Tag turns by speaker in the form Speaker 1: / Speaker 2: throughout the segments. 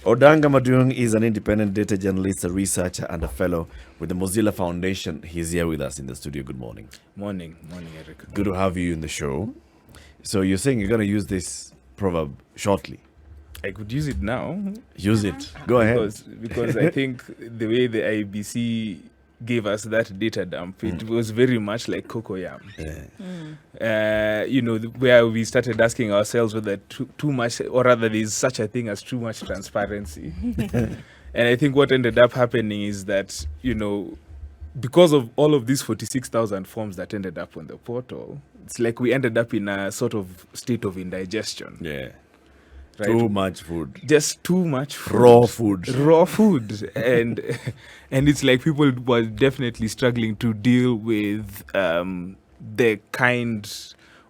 Speaker 1: Odanga Maduong is an independent data journalist, a researcher, and a fellow with the Mozilla Foundation. He's here with us in the studio. Good morning.
Speaker 2: Morning, Eric.
Speaker 1: Good to have you in the show. So you're saying you're going to use this proverb shortly?
Speaker 2: I could use it now.
Speaker 1: Use it. Go ahead.
Speaker 2: Because I think the way the IBC gave us that data dump, it was very much like cocoyam. Where we started asking ourselves whether too much, or rather there's such a thing as too much transparency. And I think what ended up happening is that, because of all of these 46,000 forms that ended up on the portal, it's like we ended up in a sort of state of indigestion.
Speaker 1: Yeah.
Speaker 2: Right?
Speaker 1: Too much food.
Speaker 2: Just too much food.
Speaker 1: Raw food.
Speaker 2: and it's like people were definitely struggling to deal with the kind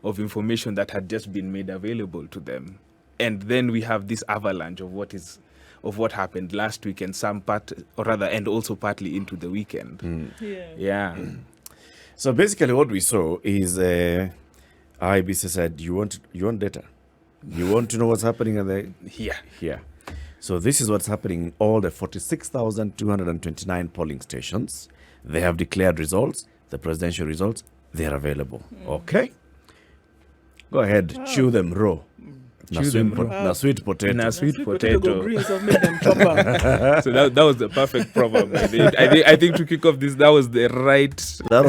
Speaker 2: of information that had just been made available to them. And then we have this avalanche of what happened last week and and also partly into the weekend. Yeah.
Speaker 1: So basically what we saw is IBC said, you want data? You want to know what's happening here? So this is what's happening in all the 46,229 polling stations. They have declared results, the presidential results. They are available. Okay? Go ahead, chew them raw. Na sweet potato.
Speaker 3: Greens have made them chopper.
Speaker 2: So that was the perfect proverb. I think to kick off this, that was the right.
Speaker 1: That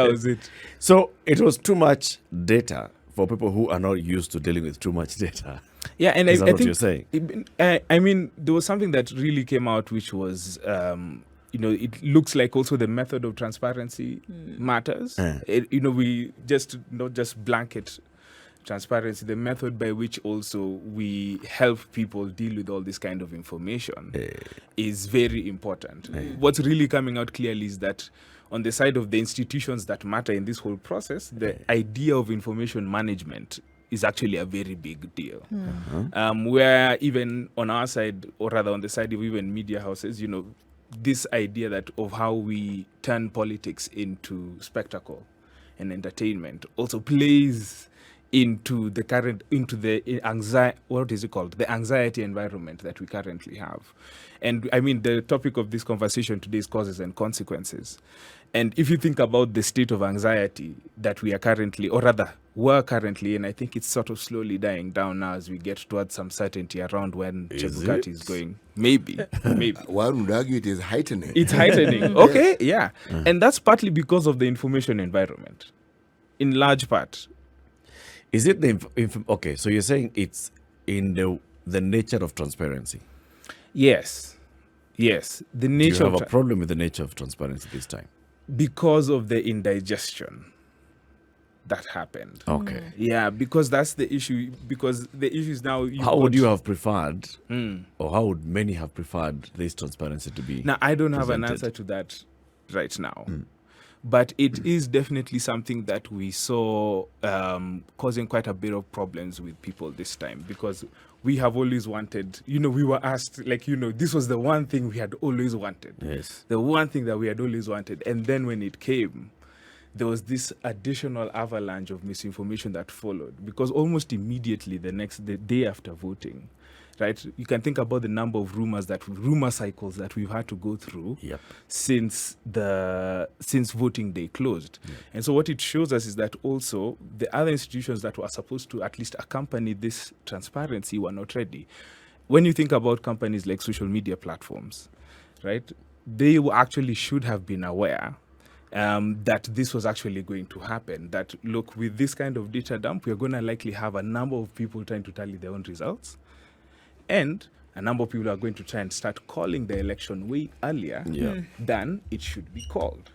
Speaker 1: was it. So it was too much data for people who are not used to dealing with too much data.
Speaker 2: Yeah, and
Speaker 1: Is that
Speaker 2: I
Speaker 1: what
Speaker 2: think
Speaker 1: you're saying?
Speaker 2: I mean, there was something that really came out, which was, it looks like also the method of transparency matters. We just not just blanket transparency, the method by which also we help people deal with all this kind of information is very important. What's really coming out clearly is that on the side of the institutions that matter in this whole process, the idea of information management is actually a very big deal. Where even on our side, or rather on the side of even media houses, this idea of how we turn politics into spectacle and entertainment also plays into the anxiety environment that we currently have. And I mean, the topic of this conversation today is causes and consequences. And if you think about the state of anxiety that we are currently, or rather were currently, and I think it's sort of slowly dying down now as we get towards some certainty around when Chebukati is going. Maybe.
Speaker 4: One would argue it is heightening.
Speaker 2: It's heightening. Okay, yeah. And that's partly because of the information environment, in large part.
Speaker 1: Is it okay, so you're saying it's in the nature of transparency?
Speaker 2: Yes. The nature.
Speaker 1: Do you have a problem with the nature of transparency this time?
Speaker 2: Because of the indigestion that happened.
Speaker 1: Okay.
Speaker 2: Yeah, because that's the issue. Because the issue is now.
Speaker 1: How would you have preferred, or how would many have preferred this transparency to be?
Speaker 2: Now, I don't have an
Speaker 1: presented?
Speaker 2: answer to that right now. But it is definitely something that we saw causing quite a bit of problems with people this time, because we have always wanted, we were asked, this was the one thing we had always wanted.
Speaker 1: Yes.
Speaker 2: The one thing that we had always wanted. And then when it came, there was this additional avalanche of misinformation that followed, because almost immediately the day after voting, right? You can think about the number of rumor cycles that we've had to go through since voting day closed. And so what it shows us is that also the other institutions that were supposed to at least accompany this transparency were not ready. When you think about companies like social media platforms, right? They actually should have been aware that this was actually going to happen. That, look, with this kind of data dump, we're going to likely have a number of people trying to tally their own results. And a number of people are going to try and start calling the election way earlier than it should be called.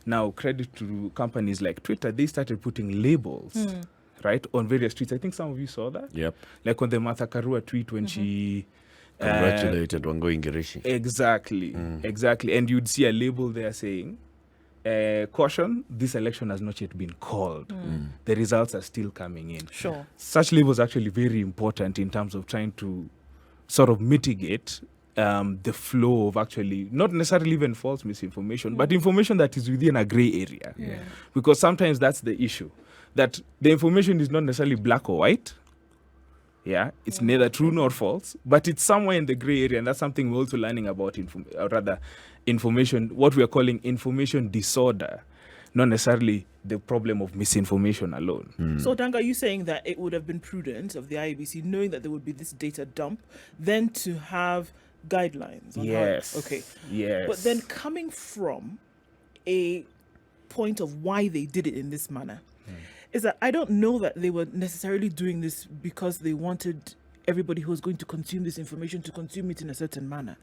Speaker 2: Now, credit to companies like Twitter, they started putting labels, right, on various tweets. I think some of you saw that.
Speaker 1: Yep.
Speaker 2: Like on the Martha Karua tweet when she
Speaker 1: congratulated Wangui Ngirishi.
Speaker 2: Exactly. And you'd see a label there saying, caution, this election has not yet been called. The results are still coming in.
Speaker 3: Sure.
Speaker 2: Such labels are actually very important in terms of trying to sort of mitigate the flow of actually not necessarily even false misinformation, but information that is within a gray area. Because sometimes that's the issue, that the information is not necessarily black or white. Yeah, it's neither true nor false, but it's somewhere in the gray area, and that's something we're also learning about. Information, what we are calling information disorder, not necessarily the problem of misinformation alone.
Speaker 3: So, Danga, are you saying that it would have been prudent of the IEBC, knowing that there would be this data dump, then to have guidelines on
Speaker 2: Yes.
Speaker 3: how? Okay.
Speaker 2: Yes.
Speaker 3: But then coming from a point of why they did it in this manner, is that I don't know that they were necessarily doing this because they wanted everybody who was going to consume this information to consume it in a certain manner.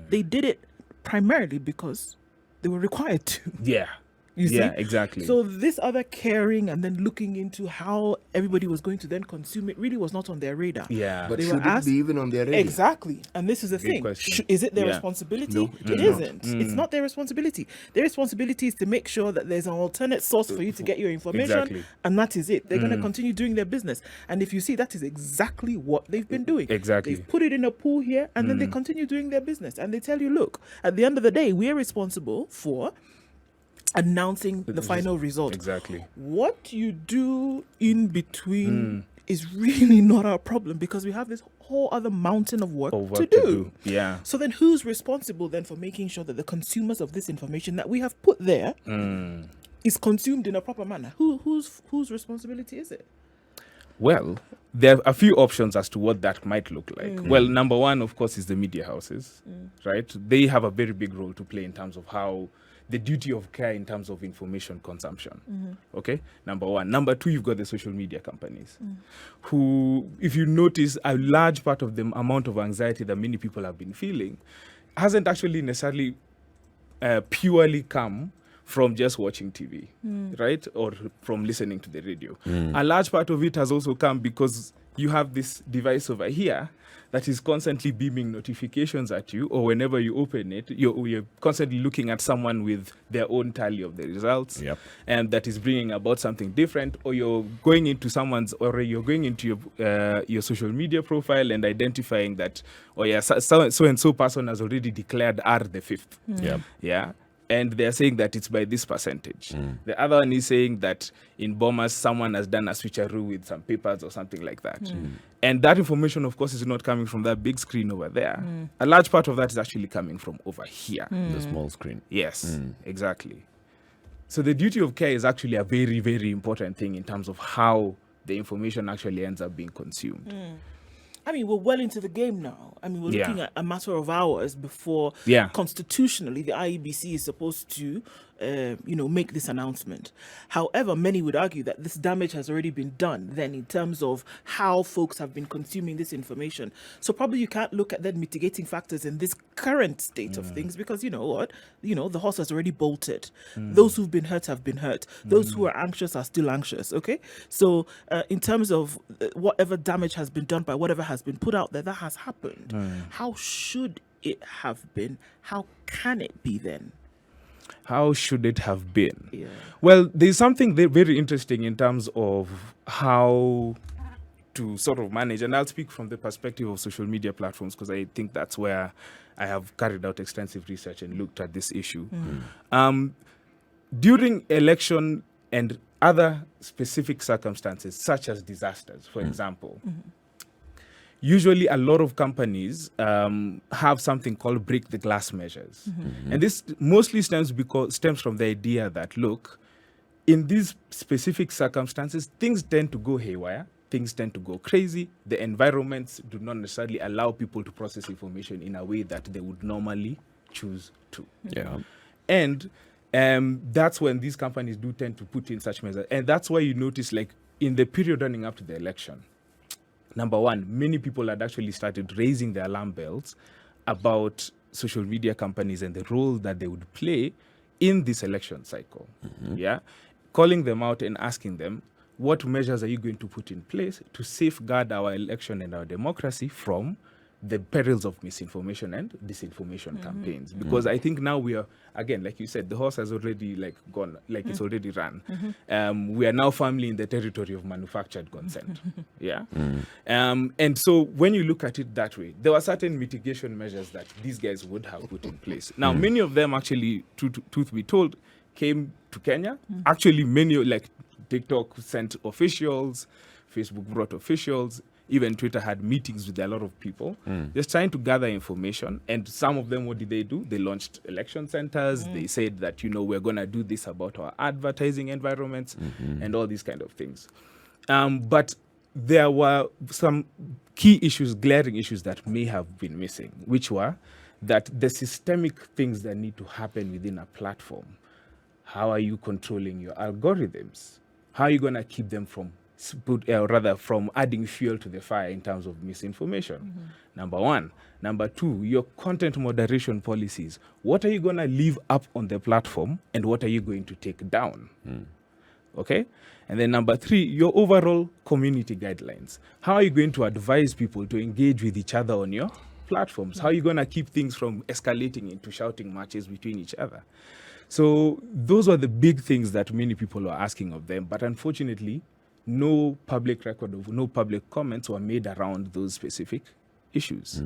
Speaker 3: They did it primarily because they were required to.
Speaker 2: Yeah.
Speaker 3: You see?
Speaker 2: Yeah, exactly.
Speaker 3: So this other caring and then looking into how everybody was going to then consume it really was not on their radar.
Speaker 2: yeah.
Speaker 4: But
Speaker 3: They were
Speaker 4: should it
Speaker 3: asked-
Speaker 4: be even on their radar?
Speaker 3: Exactly. And this is the
Speaker 2: Good
Speaker 3: thing.
Speaker 2: question.
Speaker 3: Is it their
Speaker 2: Yeah.
Speaker 3: responsibility?
Speaker 4: No,
Speaker 3: It isn't. It's not their responsibility. Their responsibility is to make sure that there's an alternate source for you to get your information.
Speaker 2: Exactly.
Speaker 3: And that is it. They're going to continue doing their business. And if you see, that is exactly what they've been doing.
Speaker 2: Exactly.
Speaker 3: They've put it in a pool here and then they continue doing their business. And they tell you, look, at the end of the day, we're responsible for announcing the final result.
Speaker 2: Exactly.
Speaker 3: What you do in between is really not our problem because we have this whole other mountain of work
Speaker 2: Of
Speaker 3: to
Speaker 2: what
Speaker 3: do.
Speaker 2: Yeah.
Speaker 3: So then who's responsible then for making sure that the consumers of this information that we have put there is consumed in a proper manner? Whose responsibility is it?
Speaker 2: Well, there are a few options as to what that might look like. Well, number one, of course, is the media houses, right? They have a very big role to play in terms of how the duty of care in terms of information consumption. Okay, number one. Number two, you've got the social media companies who, if you notice, a large part of the amount of anxiety that many people have been feeling hasn't actually necessarily purely come from just watching TV, right? Or from listening to the radio. A large part of it has also come because you have this device over here that is constantly beaming notifications at you, or whenever you open it, you're constantly looking at someone with their own tally of the results,
Speaker 1: Yep.
Speaker 2: and that is bringing about something different, or you're going into you're going into your social media profile and identifying that, oh yeah, so and so person has already declared R the 5th.
Speaker 1: Yep.
Speaker 2: Yeah. And they're saying that it's by this percentage. The other one is saying that in Bomas, someone has done a switcheroo with some papers or something like that. And that information, of course, is not coming from that big screen over there. A large part of that is actually coming from over here.
Speaker 1: The small screen.
Speaker 2: Yes, exactly. So the duty of care is actually a very, very important thing in terms of how the information actually ends up being consumed.
Speaker 3: I mean, we're well into the game now. I mean, we're
Speaker 2: Yeah.
Speaker 3: looking at a matter of hours before
Speaker 2: Yeah.
Speaker 3: constitutionally the IEBC is supposed to, make this announcement. However, many would argue that this damage has already been done then in terms of how folks have been consuming this information. So probably you can't look at then mitigating factors in this current state of things because you know what? The horse has already bolted. Those who've been hurt have been hurt. Those who are anxious are still anxious, okay? So in terms of whatever damage has been done by whatever has been put out there, that has happened. How should it have been? How can it be then?
Speaker 2: How should it have been?
Speaker 3: Yeah.
Speaker 2: Well, there's something very interesting in terms of how to sort of manage, and I'll speak from the perspective of social media platforms because I think that's where I have carried out extensive research and looked at this issue. During election and other specific circumstances, such as disasters, for example, usually a lot of companies have something called break the glass measures. And this mostly stems from the idea that, look, in these specific circumstances, things tend to go haywire, things tend to go crazy. The environments do not necessarily allow people to process information in a way that they would normally choose to.
Speaker 1: Yeah.
Speaker 2: And that's when these companies do tend to put in such measures. And that's why you notice, like, in the period running up to the election, number one, many people had actually started raising the alarm bells about social media companies and the role that they would play in this election cycle. Yeah, calling them out and asking them, what measures are you going to put in place to safeguard our election and our democracy from the perils of misinformation and disinformation campaigns? Because I think now we are, again, like you said, the horse has already gone, it's already run. We are now firmly in the territory of manufactured consent. Yeah. And so when you look at it that way, there were certain mitigation measures that these guys would have put in place. Now, many of them actually, truth be told, came to Kenya. Actually, many, like TikTok sent officials, Facebook brought officials, Even Twitter had meetings with a lot of people, just trying to gather information. And some of them, what did? They launched election centers. They said that, we're going to do this about our advertising environments and all these kind of things. But there were some key issues, glaring issues that may have been missing, which were that the systemic things that need to happen within a platform. How are you controlling your algorithms? How are you going to keep them from from adding fuel to the fire in terms of misinformation? Number one. Number two, your content moderation policies. What are you going to leave up on the platform and what are you going to take down? Okay? And then number three, your overall community guidelines. How are you going to advise people to engage with each other on your platforms? How are you going to keep things from escalating into shouting matches between each other? So those are the big things that many people are asking of them. But unfortunately, no public record of, no public comments were made around those specific issues.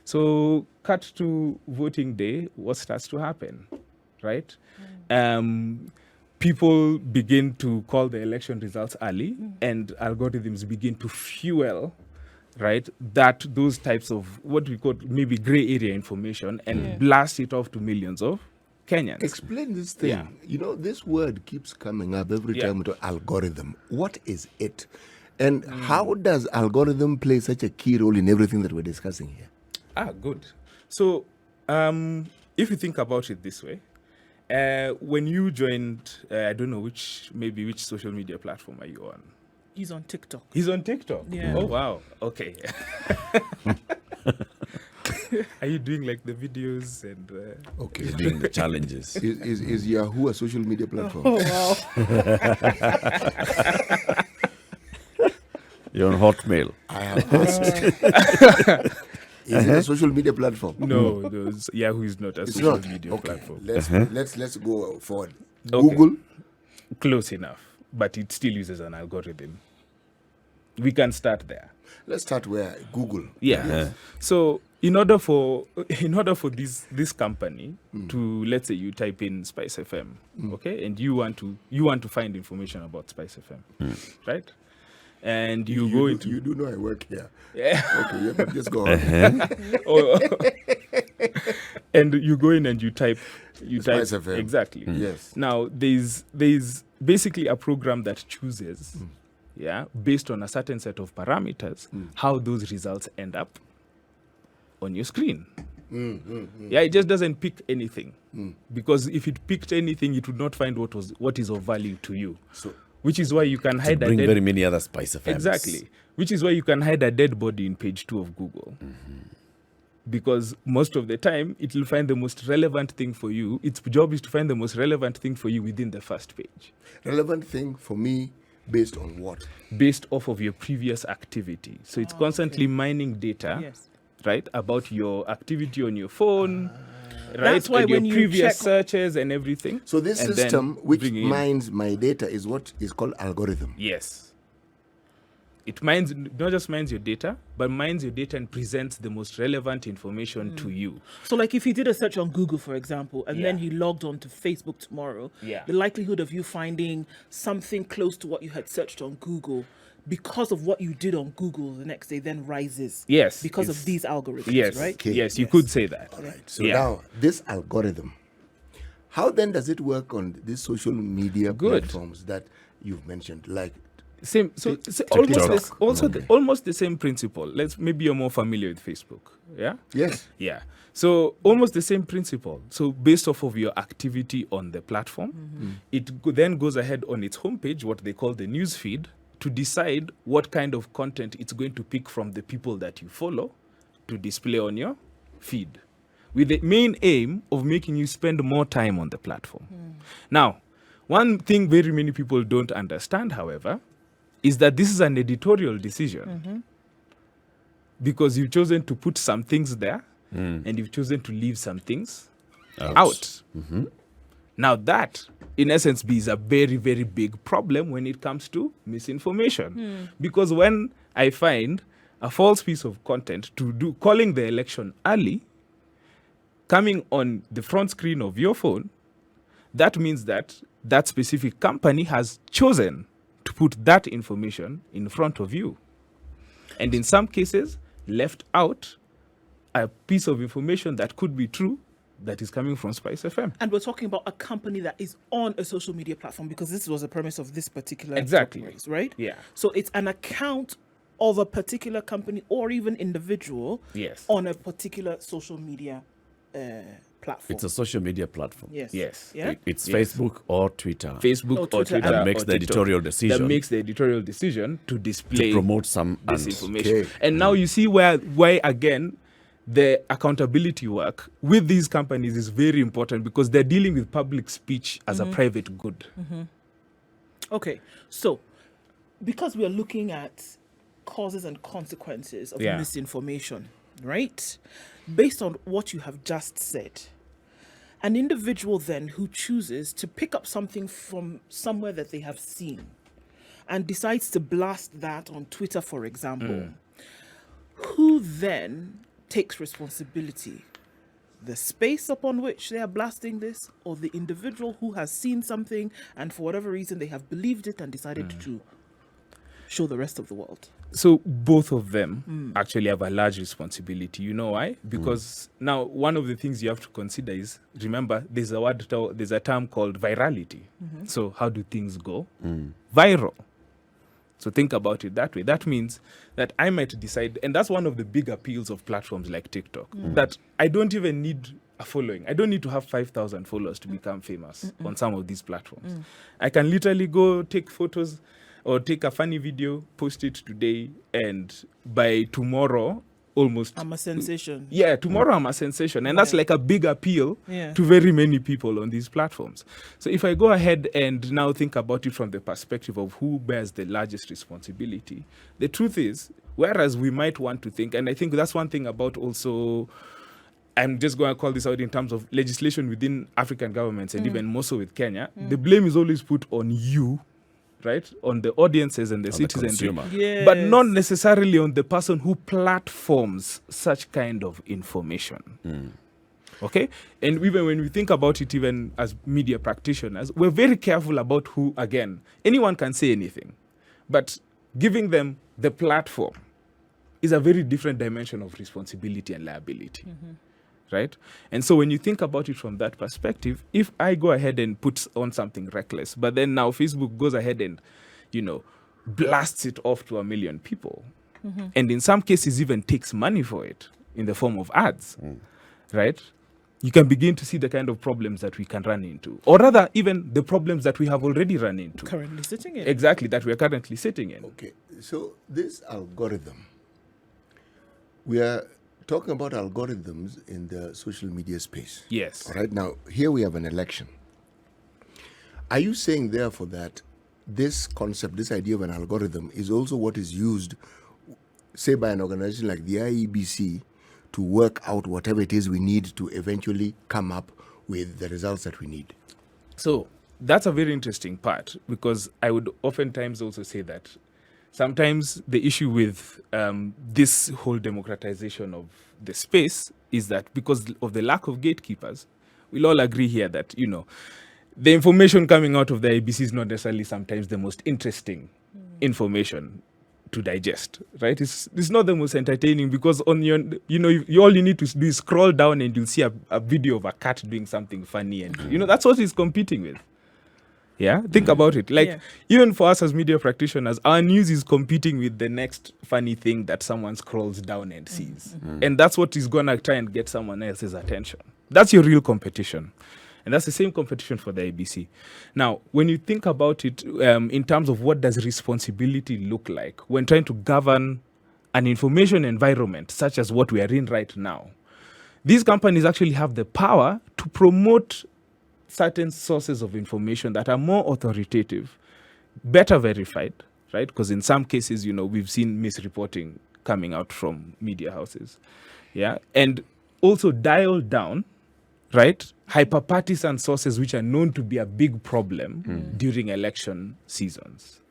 Speaker 2: So cut to voting day, what starts to happen, right? People begin to call the election results early, and algorithms begin to fuel, right, that those types of what we call maybe gray area information and blast it off to millions of Kenyans.
Speaker 4: Explain this thing.
Speaker 2: Yeah.
Speaker 4: This word keeps coming up every
Speaker 2: Yeah.
Speaker 4: time we talk algorithm. What is it? And how does algorithm play such a key role in everything that we're discussing here?
Speaker 2: Good. So if you think about it this way, when you joined, I don't know which social media platform are you on?
Speaker 3: He's on TikTok.
Speaker 2: He's on TikTok.
Speaker 3: Yeah.
Speaker 2: Oh wow. Okay. Are you doing like the videos and?
Speaker 4: Okay.
Speaker 1: You're doing the challenges.
Speaker 4: Is Yahoo a social media platform?
Speaker 3: Oh wow.
Speaker 1: You're on Hotmail.
Speaker 4: I have asked. Is it a social media platform?
Speaker 2: No, Yahoo is not a
Speaker 4: It's
Speaker 2: social
Speaker 4: not.
Speaker 2: media
Speaker 4: Okay.
Speaker 2: platform.
Speaker 4: Let's go forward.
Speaker 2: Okay.
Speaker 4: Google.
Speaker 2: Close enough, but it still uses an algorithm. We can start there.
Speaker 4: Let's start where Google.
Speaker 2: Yeah. So in order for this company to, let's say you type in Spice FM, okay, and you want to find information about Spice FM, right? And you go into
Speaker 4: You do know I work here.
Speaker 2: yeah.
Speaker 4: Okay, yeah, but just go on.
Speaker 2: Oh, and you go in and you type
Speaker 4: Spice FM.
Speaker 2: exactly.
Speaker 4: Yes.
Speaker 2: Now there's basically a program that chooses, based on a certain set of parameters, how those results end up on your screen. Yeah, it just doesn't pick anything, because if it picked anything, it would not find what is of value to you.
Speaker 4: So
Speaker 2: Which is why you can
Speaker 1: To
Speaker 2: hide
Speaker 1: bring
Speaker 2: a
Speaker 1: very
Speaker 2: dead
Speaker 1: many other Spice FMs.
Speaker 2: exactly. Which is why you can hide a dead body in page 2 of Google. Because most of the time, it will find the most relevant thing for you. Its job is to find the most relevant thing for you within the first page,
Speaker 4: relevant thing for me based on what?
Speaker 2: based off of your previous activity. So it's constantly mining data,
Speaker 3: Yes.
Speaker 2: right, about your activity on your phone, right,
Speaker 3: That's why
Speaker 2: and your
Speaker 3: when you
Speaker 2: previous
Speaker 3: check-
Speaker 2: searches and everything.
Speaker 4: So this
Speaker 2: and then
Speaker 4: system which
Speaker 2: bringing in-
Speaker 4: mines my data is what is called algorithm.
Speaker 2: Yes. It mines, not just mines your data, but mines your data and presents the most relevant information to you.
Speaker 3: So, like, if you did a search on Google, for example, and then
Speaker 2: Yeah.
Speaker 3: you logged on to Facebook tomorrow,
Speaker 2: Yeah.
Speaker 3: the likelihood of you finding something close to what you had searched on Google because of what you did on Google the next day then rises.
Speaker 2: Yes,
Speaker 3: Because
Speaker 2: it's-
Speaker 3: of these algorithms,
Speaker 2: Yes,
Speaker 3: right?
Speaker 4: Okay,
Speaker 2: yes, you
Speaker 3: yes.
Speaker 2: could say that.
Speaker 4: All right. So
Speaker 2: Yeah.
Speaker 4: now this algorithm, how then does it work on these social media
Speaker 2: Good.
Speaker 4: platforms that you've mentioned? Like
Speaker 2: Same, so almost the same principle. Maybe you're more familiar with Facebook, yeah?
Speaker 4: yes.
Speaker 2: Yeah. So almost the same principle. So based off of your activity on the platform, it then goes ahead on its homepage, what they call the news feed, to decide what kind of content it's going to pick from the people that you follow to display on your feed, with the main aim of making you spend more time on the platform. Now, one thing very many people don't understand, however, is that this is an editorial decision, because you've chosen to put some things there and you've chosen to leave some things out. Now that, in essence, is a very, very big problem when it comes to misinformation. Because when I find a false piece of content calling the election early, coming on the front screen of your phone, that means that that specific company has chosen to put that information in front of you. And in some cases, left out a piece of information that could be true that is coming from Spice FM.
Speaker 3: And we're talking about a company that is on a social media platform, because this was the premise of this particular
Speaker 2: Exactly.
Speaker 3: topic, right?
Speaker 2: Yeah.
Speaker 3: So it's an account of a particular company or even individual
Speaker 2: Yes.
Speaker 3: on a particular social media platform.
Speaker 1: It's a social media platform.
Speaker 3: Yes.
Speaker 2: Yes.
Speaker 3: Yeah.
Speaker 1: It's
Speaker 2: Yes.
Speaker 1: Facebook or Twitter
Speaker 2: Facebook
Speaker 3: Or
Speaker 2: or
Speaker 3: Twitter
Speaker 2: Twitter
Speaker 3: and-
Speaker 1: that makes
Speaker 2: or
Speaker 1: the
Speaker 2: TikTok
Speaker 1: editorial decision
Speaker 2: that makes the editorial decision to display
Speaker 1: to promote some
Speaker 2: this
Speaker 1: and
Speaker 2: information.
Speaker 4: Okay.
Speaker 2: And now you see why again the accountability work with these companies is very important, because they're dealing with public speech as a private good.
Speaker 3: Okay. So, because we are looking at causes and consequences of
Speaker 2: Yeah.
Speaker 3: misinformation, right? Based on what you have just said, an individual then who chooses to pick up something from somewhere that they have seen and decides to blast that on Twitter, for example, who then takes responsibility? The space upon which they are blasting this, or the individual who has seen something and for whatever reason they have believed it and decided to show the rest of the world?
Speaker 2: So both of them actually have a large responsibility. You know why? Because now one of the things you have to consider is, remember, there's a term called virality. So how do things go? Viral. So think about it that way. That means that I might decide, and that's one of the big appeals of platforms like TikTok, that I don't even need a following. I don't need to have 5,000 followers to become famous on some of these platforms. I can literally go take photos or take a funny video, post it today, and by tomorrow, almost
Speaker 3: I'm a sensation.
Speaker 2: yeah, tomorrow I'm a sensation. And that's
Speaker 3: Yeah.
Speaker 2: like a big appeal
Speaker 3: Yeah.
Speaker 2: to very many people on these platforms. So if I go ahead and now think about it from the perspective of who bears the largest responsibility, the truth is, whereas we might want to think, and I think that's one thing about also, I'm just going to call this out in terms of legislation within African governments and even more so with Kenya, the blame is always put on you, right? On the audiences and the
Speaker 1: on the
Speaker 2: citizens,
Speaker 1: consumer.
Speaker 2: but not
Speaker 3: Yes.
Speaker 2: necessarily on the person who platforms such kind of information. Okay? And even when we think about it, even as media practitioners, we're very careful about who, again, anyone can say anything, but giving them the platform is a very different dimension of responsibility and liability. Right? And so when you think about it from that perspective, if I go ahead and put on something reckless, but then now Facebook goes ahead and, blasts it off to 1 million people, and in some cases even takes money for it in the form of ads, right? You can begin to see the kind of problems that we can run into, or rather even the problems that we have already run into.
Speaker 3: Currently sitting in.
Speaker 2: Exactly, that we are currently sitting in.
Speaker 4: Okay, so this algorithm, we are talking about algorithms in the social media space.
Speaker 2: Yes.
Speaker 4: All right, now here we have an election. Are you saying, therefore, that this concept, this idea of an algorithm, is also what is used, say, by an organization like the IEBC to work out whatever it is we need to eventually come up with the results that we need?
Speaker 2: So that's a very interesting part, because I would oftentimes also say that sometimes the issue with this whole democratization of the space is that because of the lack of gatekeepers, we'll all agree here that, the information coming out of the IBC is not necessarily sometimes the most interesting information to digest, right? It's not the most entertaining, because on your, all you need to do is scroll down and you'll see a video of a cat doing something funny, and that's what it's competing with. Yeah, think about it. Like,
Speaker 3: Yeah.
Speaker 2: even for us as media practitioners, our news is competing with the next funny thing that someone scrolls down and sees. And that's what is going to try and get someone else's attention. That's your real competition. And that's the same competition for the ABC. Now, when you think about it in terms of what does responsibility look like when trying to govern an information environment such as what we are in right now, these companies actually have the power to promote certain sources of information that are more authoritative, better verified, right? Because in some cases, we've seen misreporting coming out from media houses, yeah? And also dial down, right, hyper-partisan sources which are known to be a big problem during election seasons,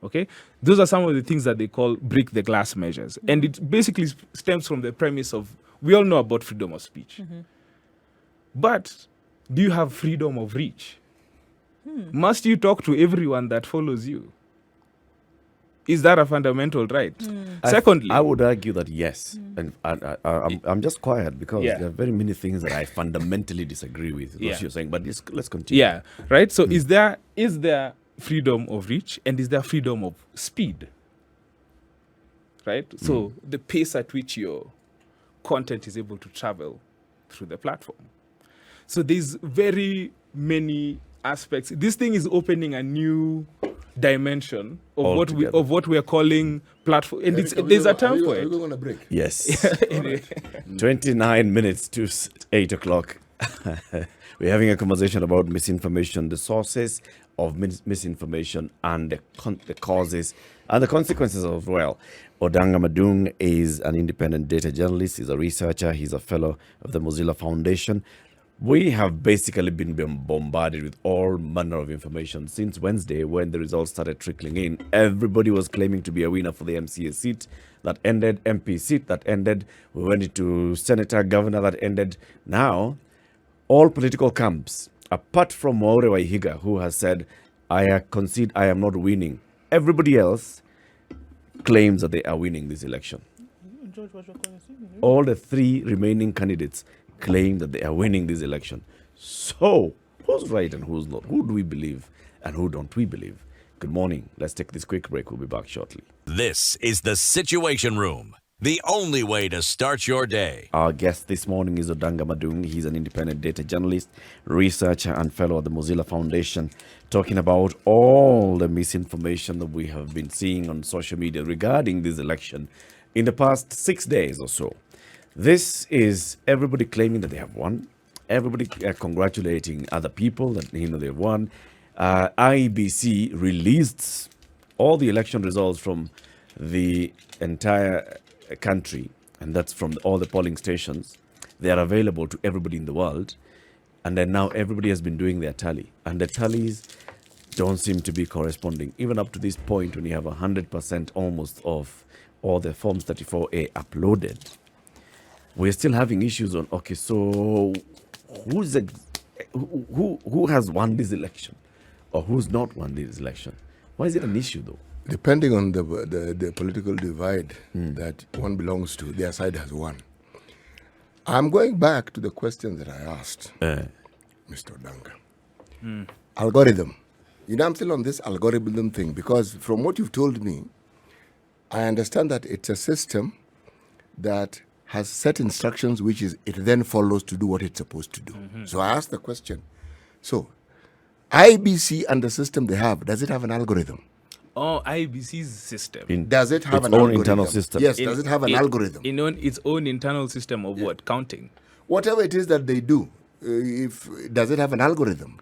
Speaker 2: okay? Those are some of the things that they call break the glass measures. And it basically stems from the premise of, we all know about freedom of speech. But do you have freedom of reach? Must you talk to everyone that follows you? Is that a fundamental right? Secondly,
Speaker 1: I would argue that yes, and I'm just quiet because
Speaker 2: Yeah.
Speaker 1: there are very many things that I fundamentally disagree with what
Speaker 2: Yeah.
Speaker 1: you're saying. But let's continue.
Speaker 2: yeah, right. So is there freedom of reach and is there freedom of speed? Right. So the pace at which your content is able to travel through the platform. So there's very many aspects. This thing is opening a new dimension of
Speaker 1: Altogether.
Speaker 2: what we are calling platform, and there's a term for
Speaker 4: Are
Speaker 2: it.
Speaker 4: we going to break?
Speaker 1: Yes. 29 minutes to 8 o'clock. We're having a conversation about misinformation, the sources of misinformation, and the causes and the consequences as well. Odanga Madung is an independent data journalist. He's a researcher. He's a fellow of the Mozilla Foundation. We have basically been bombarded with all manner of information since Wednesday when the results started trickling in. Everybody was claiming to be a winner for the MCA seat that ended, MP seat that ended. We went into senator, governor that ended. Now, all political camps, apart from Maure Waihiga, who has said, I concede I am not winning. Everybody else claims that they are winning this election. All the three remaining candidates claim that they are winning this election. So, who's right and who's not? Who do we believe and who don't we believe? Good morning. Let's take this quick break. We'll be back shortly.
Speaker 5: This is the Situation Room, the only way to start your day.
Speaker 1: Our guest this morning is Odanga Madung. He's an independent data journalist, researcher, and fellow of the Mozilla Foundation, talking about all the misinformation that we have been seeing on social media regarding this election in the past 6 days or so. This is everybody claiming that they have won, everybody congratulating other people that they won. IEBC released all the election results from the entire country, and that's from all the polling stations. They are available to everybody in the world, and then now everybody has been doing their tally, and the tallies don't seem to be corresponding, even up to this point when you have 100% almost of all the Forms 34A uploaded. We're still having issues on, okay, so who has won this election or who's not won this election? Why is it an issue though?
Speaker 4: Depending on the political divide that one belongs to, their side has won. I'm going back to the question that I asked Mr. Odanga. Algorithm. I'm still on this algorithm thing because from what you've told me, I understand that it's a system that has set instructions which is it then follows to do what it's supposed to do. So I asked the question. So IBC and the system they have, does it have an algorithm?
Speaker 2: Oh, IBC's system.
Speaker 4: Does it have
Speaker 1: its
Speaker 4: an
Speaker 1: own
Speaker 4: algorithm?
Speaker 1: internal system?
Speaker 4: Yes, does it have an algorithm?
Speaker 2: Its own internal system of what? Counting.
Speaker 4: Whatever it is that they do, does it have an algorithm?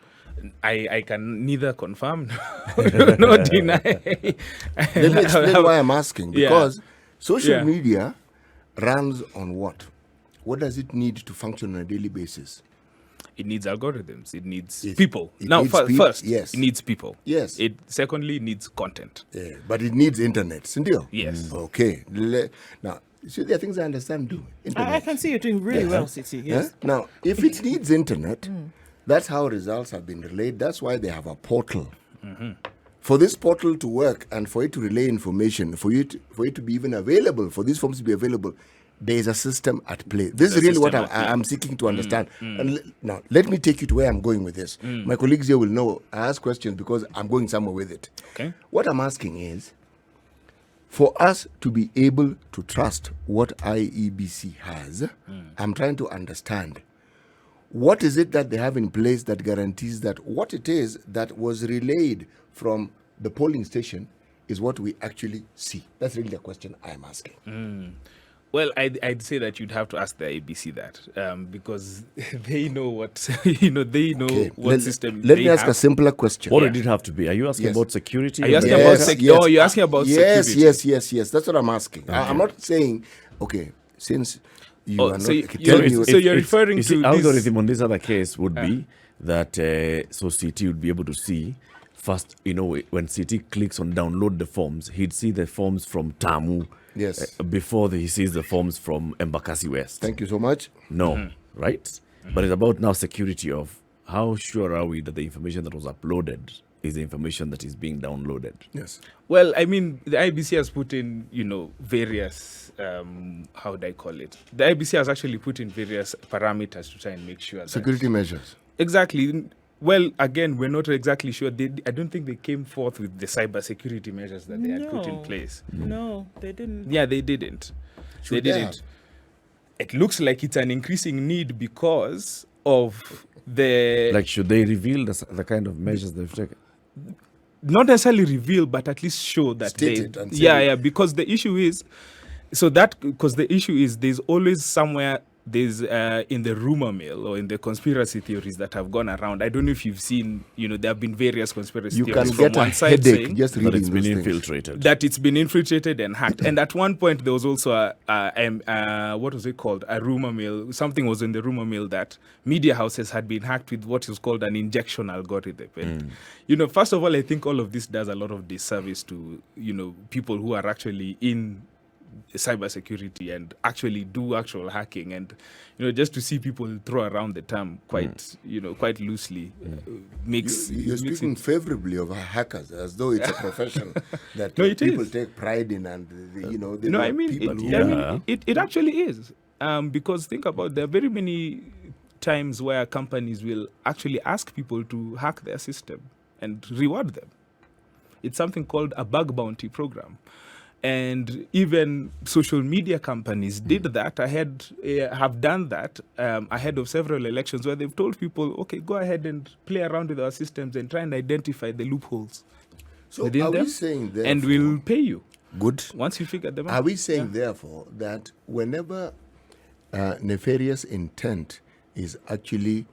Speaker 2: I can neither confirm nor deny.
Speaker 4: Let me explain why I'm asking.
Speaker 2: Yeah.
Speaker 4: Because social
Speaker 2: Yeah.
Speaker 4: media runs on what? What does it need to function on a daily basis?
Speaker 2: It needs algorithms. It needs
Speaker 4: It-
Speaker 2: people.
Speaker 4: it
Speaker 2: Now,
Speaker 4: needs people,
Speaker 2: first,
Speaker 4: yes.
Speaker 2: it needs people.
Speaker 4: Yes.
Speaker 2: It secondly needs content.
Speaker 4: Yeah, but it needs internet, Sindio?
Speaker 2: Yes.
Speaker 4: Okay. Now, see, there are things I understand do.
Speaker 3: I
Speaker 4: Internet.
Speaker 3: can see you're doing really well, City. Yes.
Speaker 4: Huh? Now, if it needs internet, that's how results have been relayed. That's why they have a portal. For this portal to work and for it to relay information, for it to be even available, for these forms to be available, there is a system at play. This is really what I'm seeking to understand. And now, let me take you to where I'm going with this. My colleagues here will know I ask questions because I'm going somewhere with it.
Speaker 2: Okay.
Speaker 4: What I'm asking is, for us to be able to trust what IEBC has, I'm trying to understand what is it that they have in place that guarantees that what it is that was relayed from the polling station is what we actually see. That's really the question I'm asking.
Speaker 2: Well, I'd say that you'd have to ask the ABC that because they know what they know
Speaker 4: Okay,
Speaker 2: what system.
Speaker 4: Let
Speaker 2: they
Speaker 4: me ask
Speaker 2: have.
Speaker 4: a simpler question.
Speaker 1: What did it have to be? Are you asking
Speaker 4: Yes.
Speaker 1: about security?
Speaker 2: Are you asking
Speaker 1: Or-
Speaker 2: about Oh, you're asking about
Speaker 4: yes,
Speaker 2: security.
Speaker 4: yes. That's what I'm asking. I'm not saying, okay, since you
Speaker 2: Oh,
Speaker 4: are
Speaker 2: so
Speaker 4: not...
Speaker 2: you're-
Speaker 4: tell me
Speaker 2: so you're referring
Speaker 1: you see,
Speaker 2: to this-
Speaker 1: algorithm on this other case would be that so CT would be able to see first, when CT clicks on download the forms, he'd see the forms from Tamu
Speaker 4: Yes.
Speaker 1: before he sees the forms from Embakasi West.
Speaker 4: Thank you so much.
Speaker 1: No, right? But it's about now security of how sure are we that the information that was uploaded is the information that is being downloaded.
Speaker 4: Yes.
Speaker 2: Well, I mean, the IBC has put in, various, how would I call it? The IBC has actually put in various parameters to try and make sure that...
Speaker 4: Security measures.
Speaker 2: Exactly. Well, again, we're not exactly sure. I don't think they came forth with the cybersecurity measures that they had put in
Speaker 3: No.
Speaker 2: place.
Speaker 3: No, they didn't.
Speaker 2: Yeah, they didn't.
Speaker 4: Should
Speaker 2: they
Speaker 4: they
Speaker 2: didn't. It looks like it's an increasing need because of the...
Speaker 1: Like, should they reveal the kind of measures they've taken?
Speaker 2: not necessarily reveal, but at least show that
Speaker 4: State
Speaker 2: they,
Speaker 4: it and say
Speaker 2: yeah,
Speaker 4: it.
Speaker 2: yeah, because the issue is, there's always somewhere, there's in the rumor mill or in the conspiracy theories that have gone around. I don't know if you've seen, there have been various conspiracy
Speaker 4: You
Speaker 2: theories
Speaker 4: can
Speaker 2: from
Speaker 4: get a
Speaker 2: one side
Speaker 4: headache
Speaker 2: saying
Speaker 4: just
Speaker 1: That
Speaker 4: reading
Speaker 1: it's
Speaker 4: those
Speaker 1: been
Speaker 4: things.
Speaker 1: infiltrated.
Speaker 2: that it's been infiltrated and hacked. And at one point, there was also what was it called? A rumor mill. Something was in the rumor mill that media houses had been hacked with what is called an injection algorithm. And, first of all, I think all of this does a lot of disservice to, people who are actually in cybersecurity and actually do actual hacking. And, just to see people throw around the term quite loosely makes...
Speaker 4: You're
Speaker 2: makes
Speaker 4: speaking
Speaker 2: it-
Speaker 4: favorably of hackers as though it's a profession that
Speaker 2: No, it
Speaker 4: people
Speaker 2: is.
Speaker 4: take pride in, and they
Speaker 2: No, I
Speaker 4: want
Speaker 2: mean,
Speaker 4: people who
Speaker 1: Yeah.
Speaker 2: it actually is. Because think about, there are very many times where companies will actually ask people to hack their system and reward them. It's something called a bug bounty program. And even social media companies did that have done that ahead of several elections, where they've told people, okay, go ahead and play around with our systems and try and identify the loopholes
Speaker 4: So
Speaker 2: within
Speaker 4: are
Speaker 2: them,
Speaker 4: we saying therefore,
Speaker 2: and we'll pay you
Speaker 4: good?
Speaker 2: once you figure them out.
Speaker 4: Are we saying therefore that whenever nefarious intent is actually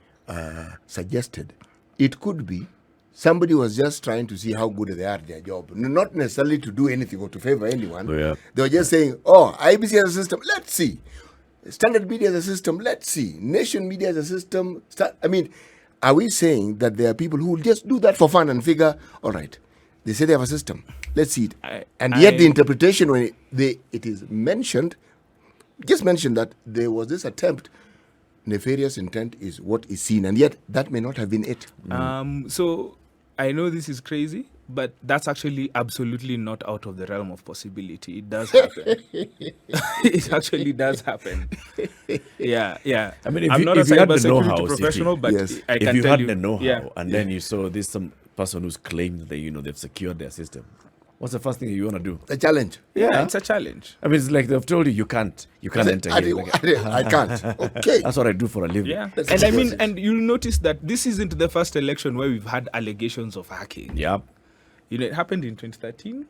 Speaker 4: suggested, it could be somebody was just trying to see how good they are at their job, not necessarily to do anything or to favor anyone.
Speaker 1: Yeah.
Speaker 4: They were just saying, oh, IBC has a system, let's see. Standard Media has a system, let's see. Nation Media has a system. Are we saying that there are people who will just do that for fun and figure, all right, they say they have a system, let's see it. And yet the interpretation when it is mentioned, just mentioned that there was this attempt, nefarious intent is what is seen, and yet that may not have been it.
Speaker 2: So I know this is crazy, but that's actually absolutely not out of the realm of possibility. It does happen. It actually does happen. Yeah, yeah.
Speaker 1: I mean, if
Speaker 2: I'm
Speaker 1: you-
Speaker 2: not
Speaker 1: if
Speaker 2: a
Speaker 1: you had the
Speaker 2: cybersecurity
Speaker 1: know-how,
Speaker 2: professional,
Speaker 1: Siti,
Speaker 2: but
Speaker 4: Yes.
Speaker 2: I
Speaker 1: If
Speaker 2: can
Speaker 1: you
Speaker 2: tell
Speaker 1: had
Speaker 2: you.
Speaker 1: the know-how
Speaker 2: yeah.
Speaker 1: and then you saw this some person who's claimed that they've secured their system, what's the first thing you want to do?
Speaker 4: A challenge.
Speaker 2: Yeah, it's a challenge.
Speaker 1: I mean, it's like they've told you can't enter here.
Speaker 4: I can't. Okay.
Speaker 1: That's what I do for a living.
Speaker 2: Yeah,
Speaker 4: That's
Speaker 2: and I mean,
Speaker 4: impressive.
Speaker 2: and you'll notice that this isn't the first election where we've had allegations of hacking.
Speaker 1: Yeah.
Speaker 2: It happened in 2013.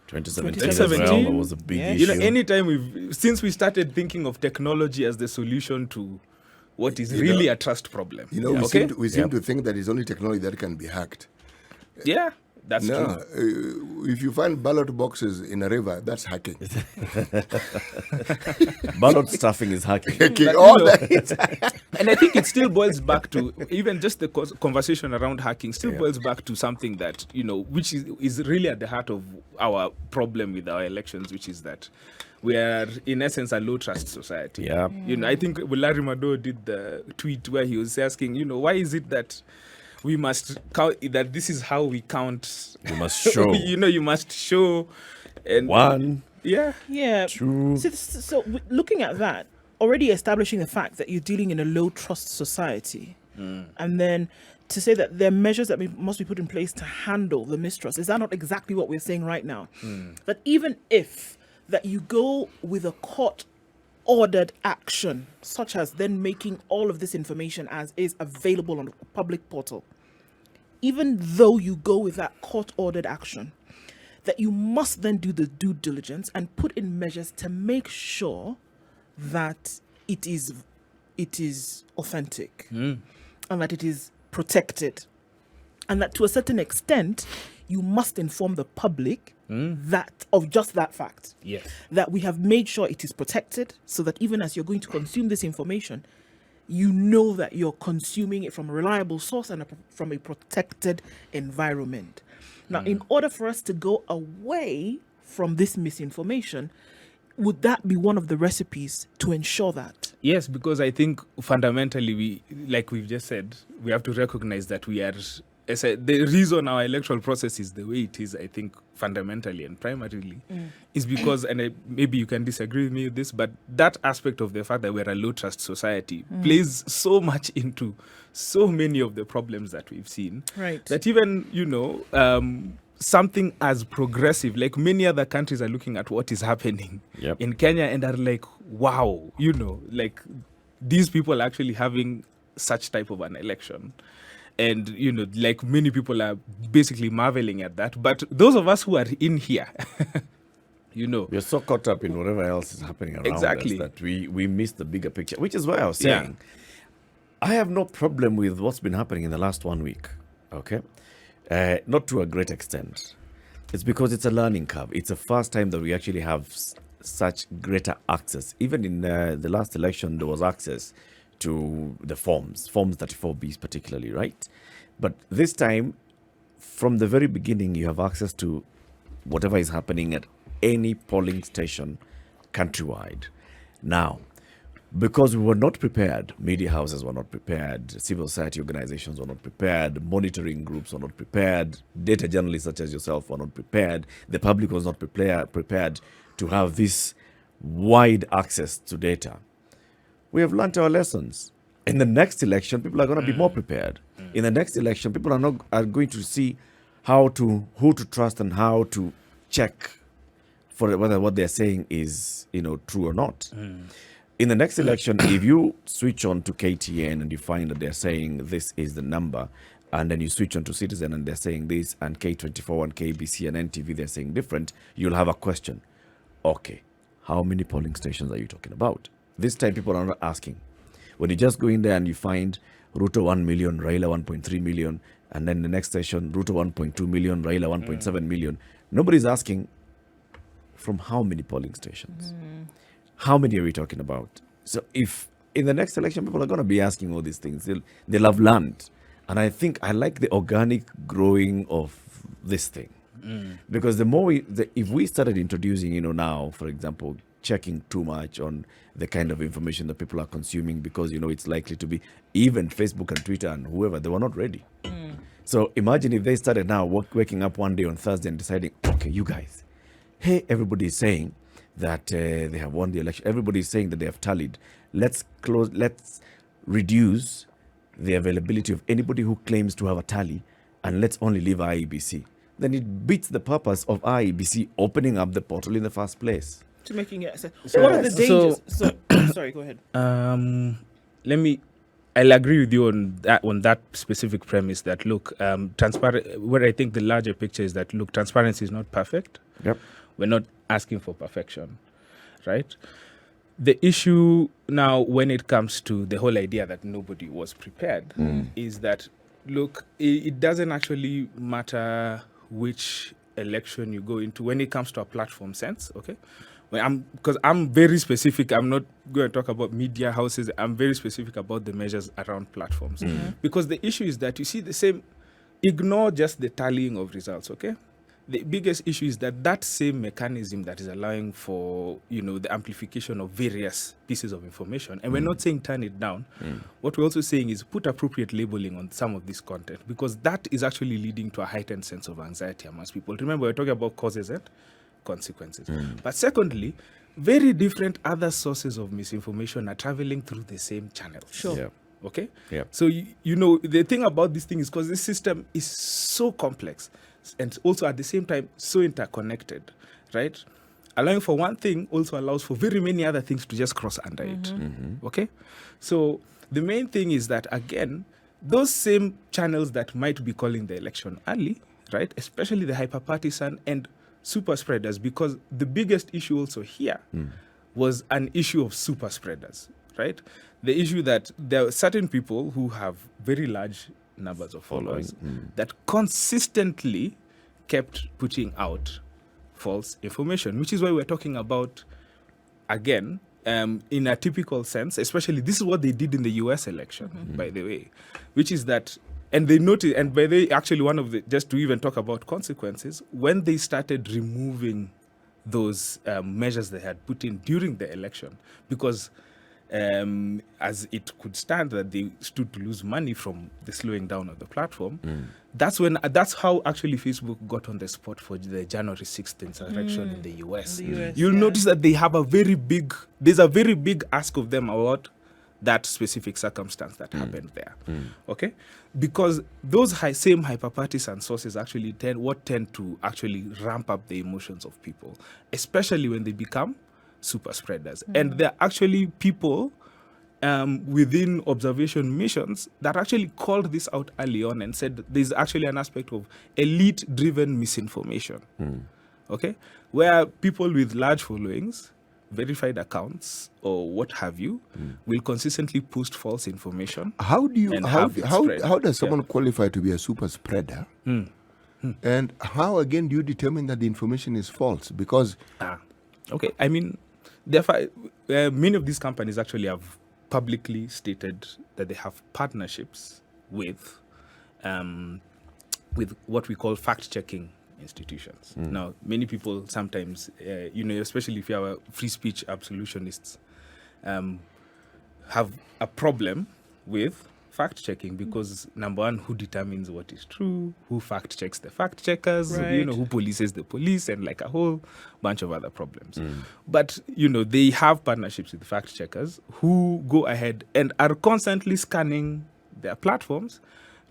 Speaker 1: 2017 as well.
Speaker 2: 2017,
Speaker 1: That was a big
Speaker 3: yeah.
Speaker 1: issue.
Speaker 2: Anytime since we started thinking of technology as the solution to what is really a trust problem.
Speaker 4: We
Speaker 2: okay?
Speaker 4: seem to think that it's only technology that can be hacked.
Speaker 2: Yeah, that's
Speaker 4: No,
Speaker 2: true.
Speaker 4: if you find ballot boxes in a river, that's hacking.
Speaker 1: Ballot stuffing is hacking.
Speaker 4: Okay,
Speaker 2: But,
Speaker 4: all
Speaker 2: you know,
Speaker 4: that.
Speaker 2: And I think it still boils back to even just the conversation around hacking still boils back to something that which is really at the heart of our problem with our elections, which is that we are in essence a low trust society.
Speaker 1: Yeah.
Speaker 2: I think Larry Mado did the tweet where he was asking, why is it that we must count, that this is how we count.
Speaker 1: You must show.
Speaker 2: You must show. And
Speaker 1: One,
Speaker 2: yeah.
Speaker 3: Yeah.
Speaker 1: two.
Speaker 3: So looking at that, already establishing the fact that you're dealing in a low trust society, and then to say that there are measures that must be put in place to handle the mistrust, is that not exactly what we're saying right now? That even if that you go with a court ordered action, such as then making all of this information as is available on a public portal, even though you go with that court ordered action, that you must then do the due diligence and put in measures to make sure that it is authentic and that it is protected, and that to a certain extent you must inform the public that of just that fact.
Speaker 2: Yes.
Speaker 3: That we have made sure it is protected, so that even as you're going to consume this information, you know that you're consuming it from a reliable source and from a protected environment. Now, in order for us to go away from this misinformation, would that be one of the recipes to ensure that?
Speaker 2: Yes, because I think fundamentally like we've just said, we have to recognize that we are as the reason our electoral process is the way it is, I think, fundamentally and primarily, is because, and maybe you can disagree with me with this, but that aspect of the fact that we're a low trust society plays so much into so many of the problems that we've seen.
Speaker 3: Right.
Speaker 2: That even, something as progressive, like many other countries are looking at what is happening
Speaker 1: Yep.
Speaker 2: in Kenya and are like, wow, like these people are actually having such type of an election. And, like many people are basically marveling at that. But those of us who are in here,
Speaker 1: We're so caught up in whatever else is happening around
Speaker 2: Exactly.
Speaker 1: us that we miss the bigger picture, which is why I was
Speaker 2: Yeah.
Speaker 1: saying I have no problem with what's been happening in the last 1 week. Okay. Not to a great extent. It's because it's a learning curve. It's the first time that we actually have such greater access. Even in the last election, there was access to the forms 34Bs particularly, right? But this time, from the very beginning, you have access to whatever is happening at any polling station countrywide. Now, because we were not prepared, media houses were not prepared, civil society organizations were not prepared, monitoring groups were not prepared, data journalists such as yourself were not prepared, the public was not prepared to have this wide access to data. We have learned our lessons. In the next election, people are going to be more prepared. In the next election, people are going to see who to trust and how to check for whether what they're saying is true or not. In the next election, if you switch on to KTN and you find that they're saying this is the number, and then you switch on to Citizen and they're saying this, and K24 and KBC and NTV they're saying different, you'll have a question. Okay, how many polling stations are you talking about? This time people are not asking. When you just go in there and you find Ruto 1 million, Raila 1.3 million, and then the next station, Ruto 1.2 million, Raila 1.7 million, nobody's asking from how many polling stations? How many are we talking about? So if in the next election, people are going to be asking all these things, they'll have learned. And I think I like the organic growing of this thing. Because the more if we started introducing, now, for example, checking too much on the kind of information that people are consuming, because, it's likely to be even Facebook and Twitter and whoever, they were not ready. So imagine if they started now waking up one day on Thursday and deciding, okay, you guys, hey, everybody is saying that they have won the election. Everybody is saying that they have tallied. Let's reduce the availability of anybody who claims to have a tally, and let's only leave IEBC. Then it beats the purpose of IEBC opening up the portal in the first place.
Speaker 3: To making it. So what are the dangers? Sorry, go ahead.
Speaker 2: I'll agree with you on that specific premise that look, where I think the larger picture is that look, transparency is not perfect.
Speaker 1: Yep.
Speaker 2: We're not asking for perfection, right? The issue now when it comes to the whole idea that nobody was prepared is that, look, it doesn't actually matter which election you go into when it comes to a platform sense, okay? Because I'm very specific. I'm not going to talk about media houses. I'm very specific about the measures around platforms. Because the issue is that you see the same, ignore just the tallying of results, okay? The biggest issue is that same mechanism that is allowing for, the amplification of various pieces of information, and we're not saying turn it down. What we're also saying is put appropriate labeling on some of this content, because that is actually leading to a heightened sense of anxiety amongst people. Remember, we're talking about causes and consequences. But secondly, very different other sources of misinformation are traveling through the same channels.
Speaker 3: Sure.
Speaker 1: Yeah.
Speaker 2: Okay?
Speaker 1: Yeah.
Speaker 2: So, the thing about this thing is because this system is so complex and also at the same time so interconnected, right? Allowing for one thing also allows for very many other things to just cross under it. Okay? So the main thing is that, again, those same channels that might be calling the election early, right? Especially the hyperpartisan and super spreaders, because the biggest issue also here was an issue of super spreaders, right? The issue that there are certain people who have very large numbers of followers that consistently kept putting out false information, which is why we're talking about, again, in a typical sense, especially this is what they did in the US election, by the way, which is that, and they noticed, and by the way, actually one of the, just to even talk about consequences, when they started removing those measures they had put in during the election, because as it could stand that they stood to lose money from the slowing down of the platform. That's how actually Facebook got on the spot for the January 6th insurrection in the US. You'll notice that they have there's a very big ask of them about that specific circumstance that happened there. Okay? Because those same hyperpartisan sources actually tend to actually ramp up the emotions of people, especially when they become super spreaders. And there are actually people within observation missions that actually called this out early on and said there's actually an aspect of elite-driven misinformation. Okay? Where people with large followings, verified accounts or what have you, will consistently post false information.
Speaker 4: How do you
Speaker 2: and
Speaker 4: how
Speaker 2: have it
Speaker 4: how,
Speaker 2: spread.
Speaker 4: how does someone qualify to be a super spreader? And how again do you determine that the information is false? Because
Speaker 2: Okay, I mean, therefore, many of these companies actually have publicly stated that they have partnerships with what we call fact-checking institutions. Now, many people sometimes, especially if you are free speech absolutionists, have a problem with fact-checking because, number one, who determines what is true, who fact-checks the fact-checkers,
Speaker 3: Right.
Speaker 2: who polices the police, and like a whole bunch of other problems. But, they have partnerships with fact-checkers who go ahead and are constantly scanning their platforms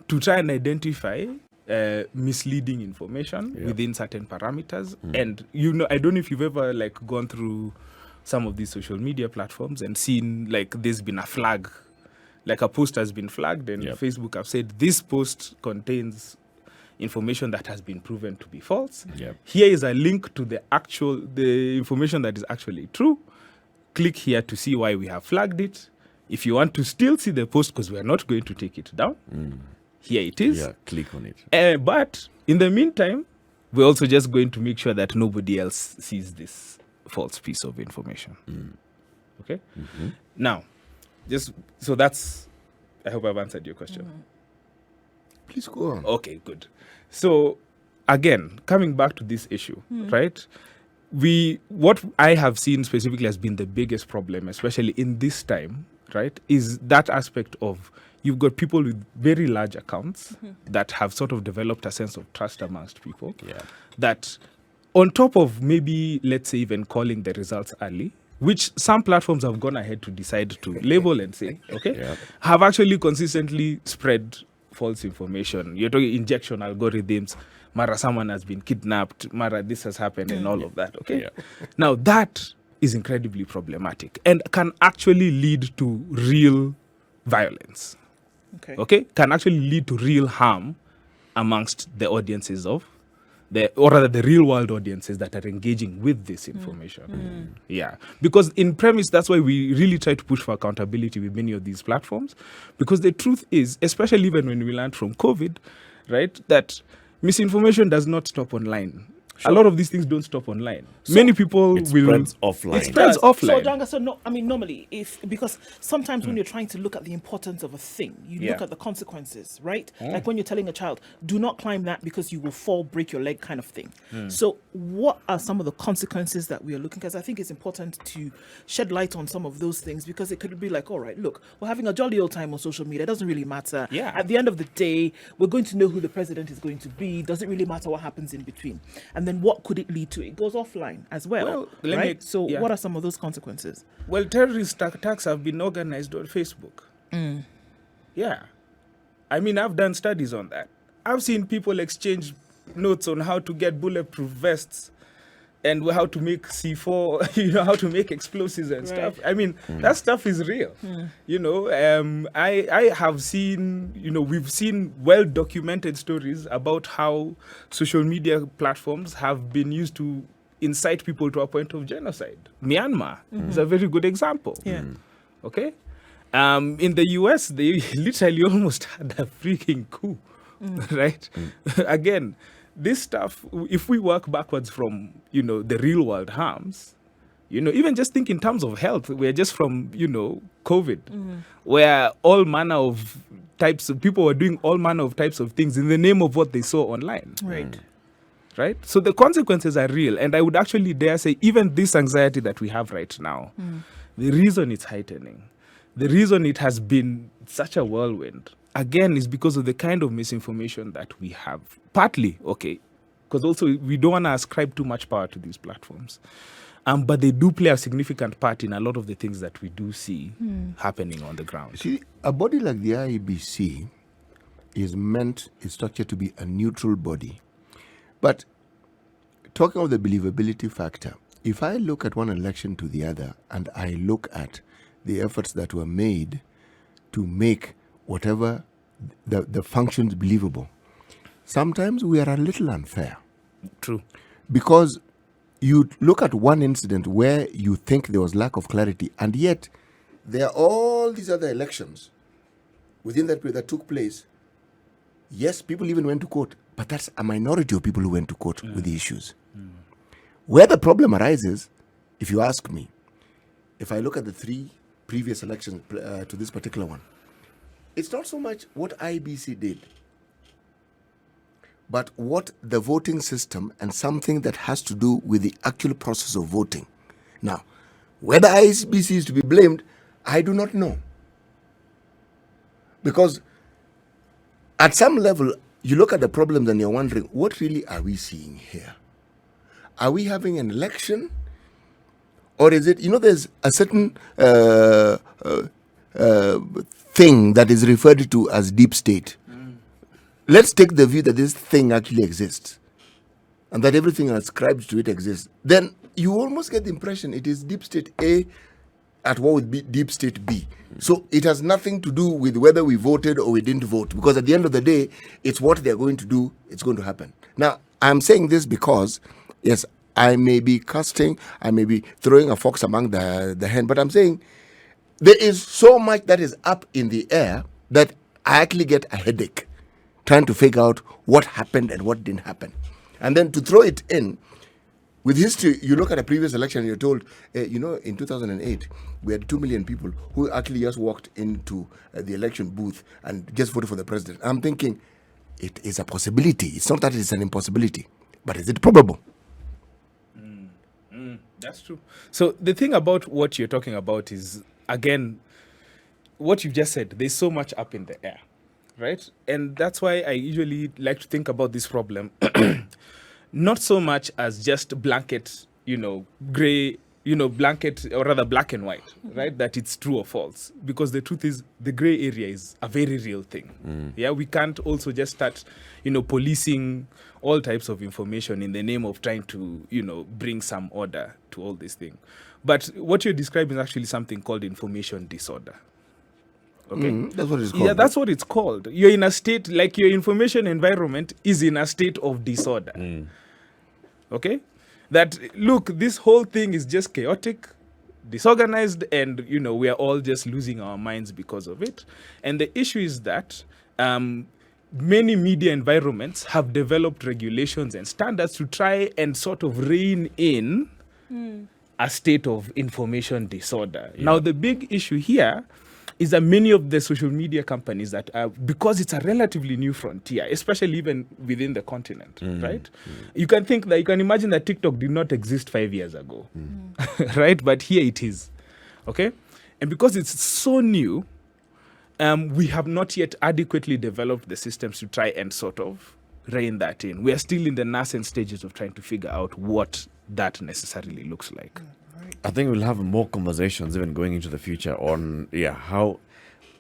Speaker 2: to try and identify misleading information within certain parameters. And I don't know if you've ever gone through some of these social media platforms and seen there's been a flag, like a post has been flagged, and Facebook have said this post contains information that has been proven to be false. Here is a link to the information that is actually true. Click here to see why we have flagged it. If you want to still see the post, because we are not going to take it down, here it is.
Speaker 1: Yeah, click on it.
Speaker 2: But in the meantime, we're also just going to make sure that nobody else sees this false piece of information. Okay? Now, I hope I've answered your question.
Speaker 4: please go on.
Speaker 2: Okay, good. So, again, coming back to this issue, right? What I have seen specifically has been the biggest problem, especially in this time, right, is that aspect of you've got people with very large accounts that have sort of developed a sense of trust amongst people. That on top of maybe, let's say, even calling the results early, which some platforms have gone ahead to decide to label and say, have actually consistently spread false information. You're talking injection algorithms, Mara someone has been kidnapped, Mara this has happened and all of that, okay? Now that is incredibly problematic and can actually lead to real violence, okay? Can actually lead to real harm amongst the audiences of the real world audiences that are engaging with this information. Because in premise, that's why we really try to push for accountability with many of these platforms, because the truth is, especially even when we learned from COVID, right, that misinformation does not stop online. A lot of these things don't stop online. Many people
Speaker 1: It
Speaker 2: will
Speaker 1: spreads offline.
Speaker 2: It spreads
Speaker 3: So,
Speaker 2: offline.
Speaker 3: Janga, normally, because sometimes when you're trying to look at the importance of a thing, you look at the consequences, right? Like when you're telling a child, do not climb that because you will fall, break your leg kind of thing. So what are some of the consequences that we are looking at? Because I think it's important to shed light on some of those things, because it could be like, all right, look, we're having a jolly old time on social media. It doesn't really matter. At the end of the day, we're going to know who the president is going to be. Doesn't really matter what happens in between. And then what could it lead to? It goes offline as well,
Speaker 2: let
Speaker 3: right?
Speaker 2: me-
Speaker 3: So
Speaker 2: yeah.
Speaker 3: what are some of those consequences?
Speaker 2: Well, terrorist attacks have been organized on Facebook. Yeah. I mean, I've done studies on that. I've seen people exchange notes on how to get bulletproof vests and how to make C4, how to make explosives and stuff. I mean, that stuff is real. I have seen, we've seen well-documented stories about how social media platforms have been used to incite people to a point of genocide. Myanmar is a very good example. Okay? In the US, they literally almost had a freaking coup, right? Again, this stuff, if we work backwards from, the real world harms, even just think in terms of health, we're just from, COVID, where all manner of types of people were doing all manner of types of things in the name of what they saw online. Right? So the consequences are real. And I would actually dare say, even this anxiety that we have right now, the reason it's heightening, the reason it has been such a whirlwind, again, is because of the kind of misinformation that we have. Partly, okay, because also we don't want to ascribe too much power to these platforms. But they do play a significant part in a lot of the things that we do see happening on the ground.
Speaker 4: See, a body like the IEBC is structured to be a neutral body. But talking of the believability factor, if I look at one election to the other and I look at the efforts that were made to make whatever the functions believable, sometimes we are a little unfair.
Speaker 2: True.
Speaker 4: Because you look at one incident where you think there was lack of clarity, and yet there are all these other elections within that period that took place. Yes, people even went to court, but that's a minority of people who went to court with the issues. Where the problem arises, if you ask me, if I look at the 3 previous elections to this particular one, it's not so much what IBC did, but what the voting system and something that has to do with the actual process of voting. Now, whether IBC is to be blamed, I do not know. Because at some level, you look at the problems and you're wondering, what really are we seeing here? Are we having an election? Or is it, there's a certain thing that is referred to as deep state. Let's take the view that this thing actually exists and that everything ascribed to it exists. Then you almost get the impression it is deep state A at war with deep state B. So it has nothing to do with whether we voted or we didn't vote, because at the end of the day, it's what they're going to do, it's going to happen. Now, I'm saying this because, yes, I may be casting, I may be throwing a fox among the hen, but I'm saying there is so much that is up in the air that I actually get a headache trying to figure out what happened and what didn't happen. And then to throw it in, with history, you look at a previous election and you're told, in 2008, we had 2 million people who actually just walked into the election booth and just voted for the president. I'm thinking, it is a possibility. It's not that it's an impossibility, but is it probable?
Speaker 2: That's true. So the thing about what you're talking about is, again, what you just said, there's so much up in the air, right? And that's why I usually like to think about this problem not so much as just blanket, gray, blanket, or rather black and white, right? That it's true or false. Because the truth is, the gray area is a very real thing. Yeah, we can't also just start, policing all types of information in the name of trying to, bring some order to all this thing. But what you're describing is actually something called information disorder. Okay,
Speaker 4: that's what it's called.
Speaker 2: Yeah, that's what it's called. You're in a state, like your information environment is in a state of disorder. Okay, that look, this whole thing is just chaotic, disorganized, and we are all just losing our minds because of it. And the issue is that many media environments have developed regulations and standards to try and sort of rein in a state of information disorder. Now, the big issue here is that many of the social media companies that are, because it's a relatively new frontier, especially even within the continent, right? You can imagine that TikTok did not exist 5 years ago, right? But here it is, okay? And because it's so new, we have not yet adequately developed the systems to try and sort of rein that in. We are still in the nascent stages of trying to figure out what that necessarily looks like.
Speaker 1: I think we'll have more conversations even going into the future on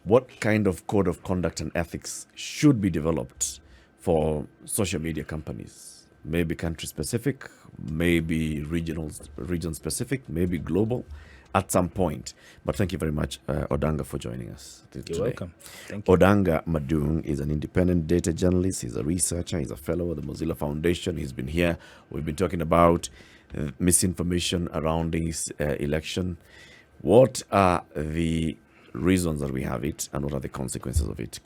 Speaker 1: what kind of code of conduct and ethics should be developed for social media companies. Maybe country specific, maybe region specific, maybe global at some point. But thank you very much, Odanga, for joining us today.
Speaker 2: You're welcome. Thank you.
Speaker 1: Odanga Madung is an independent data journalist. He's a researcher. He's a fellow of the Mozilla Foundation. He's been here. We've been talking about misinformation around this election. What are the reasons that we have it, and what are the consequences of it?